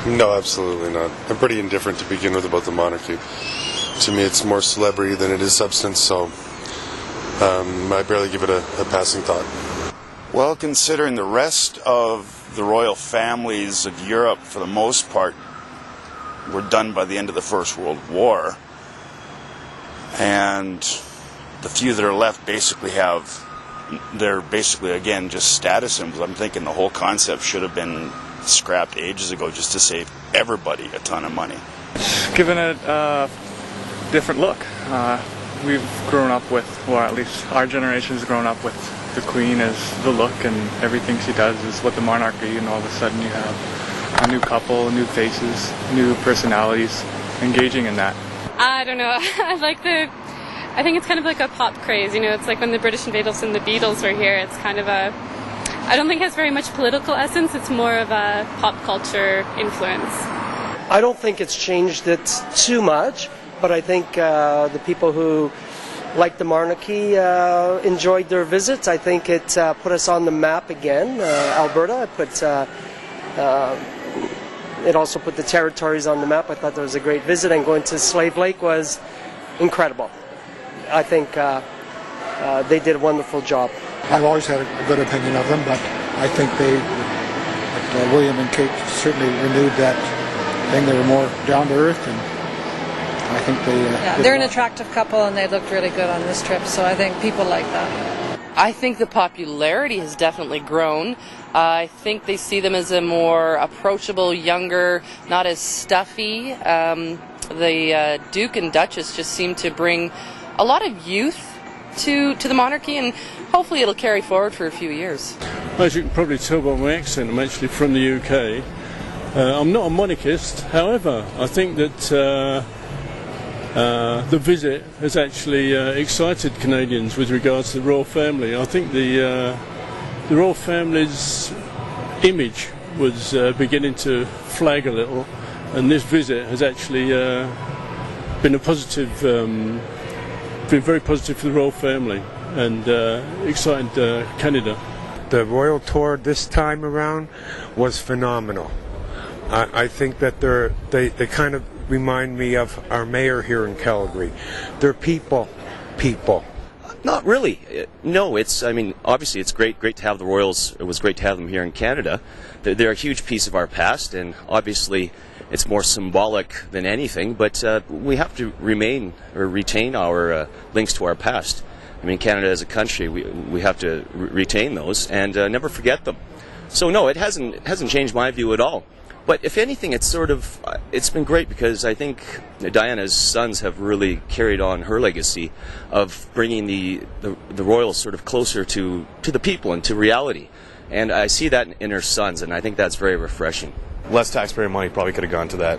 No, absolutely not. I'm pretty indifferent to begin with about the monarchy. To me, it's more celebrity than it is substance, so I barely give it a passing thought. Well, considering the rest of the royal families of Europe, for the most part, were done by the end of the First World War, and the few that are left they're basically, again, just status symbols. I'm thinking the whole concept should have been scrapped ages ago just to save everybody a ton of money. Given it a different look. We've grown up with, or at least our generation has grown up with the Queen as the look, and everything she does is what the monarchy, and all of a sudden you have a new couple, new faces, new personalities engaging in that. I don't know. I think it's kind of like a pop craze, you know, it's like when the British Invaders and the Beatles were here. It's kind of I don't think it has very much political essence, it's more of a pop culture influence. I don't think it's changed it too much, but I think the people who like the monarchy enjoyed their visits. I think it put us on the map again. Alberta, it also put the territories on the map. I thought that was a great visit, and going to Slave Lake was incredible. I think they did a wonderful job. I've always had a good opinion of them, but I think William and Kate certainly renewed that thing. They were more down to earth, and I think they're an attractive couple, and they looked really good on this trip, so I think people like that. I think the popularity has definitely grown. I think they see them as a more approachable, younger, not as stuffy. The Duke and Duchess just seem to bring a lot of youth to the monarchy, and hopefully it'll carry forward for a few years. As you can probably tell by my accent, I'm actually from the UK. I'm not a monarchist, however, I think that the visit has actually excited Canadians with regards to the royal family. I think the royal family's image was beginning to flag a little, and this visit has actually been a positive, been very positive for the royal family, and excited Canada. The royal tour this time around was phenomenal. I think that they kind of remind me of our mayor here in Calgary. They're people. Not really. No, obviously it's great to have the Royals. It was great to have them here in Canada. They're a huge piece of our past, and obviously it's more symbolic than anything, but we have to retain our links to our past. I mean, Canada as a country, we have to retain those and never forget them. So no, it hasn't changed my view at all. But if anything, it's been great, because I think Diana's sons have really carried on her legacy of bringing the royals sort of closer to the people and to reality. And I see that in her sons, and I think that's very refreshing. Less taxpayer money probably could have gone to that.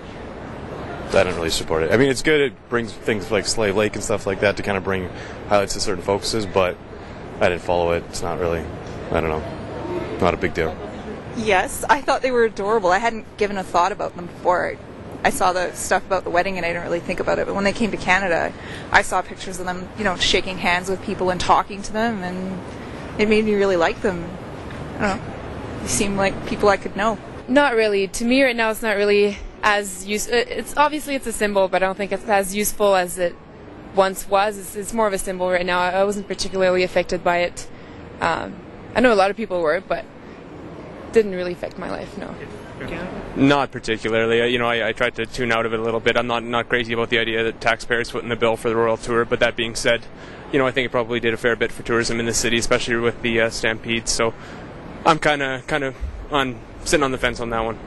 I don't really support it. I mean, it's good. It brings things like Slave Lake and stuff like that to kind of bring highlights to certain focuses, but I didn't follow it. It's not really, I don't know, not a big deal. Yes, I thought they were adorable. I hadn't given a thought about them before. I saw the stuff about the wedding and I didn't really think about it. But when they came to Canada, I saw pictures of them, you know, shaking hands with people and talking to them, and it made me really like them. I don't know. They seem like people I could know. Not really. To me right now, it's not really as useful. It's obviously it's a symbol, but I don't think it's as useful as it once was. It's more of a symbol right now. I wasn't particularly affected by it. I know a lot of people were, but didn't really affect my life, no. Not particularly. I tried to tune out of it a little bit. I'm not crazy about the idea that taxpayers foot in the bill for the Royal Tour, but that being said, I think it probably did a fair bit for tourism in the city, especially with the Stampede, so I'm kind of sitting on the fence on that one.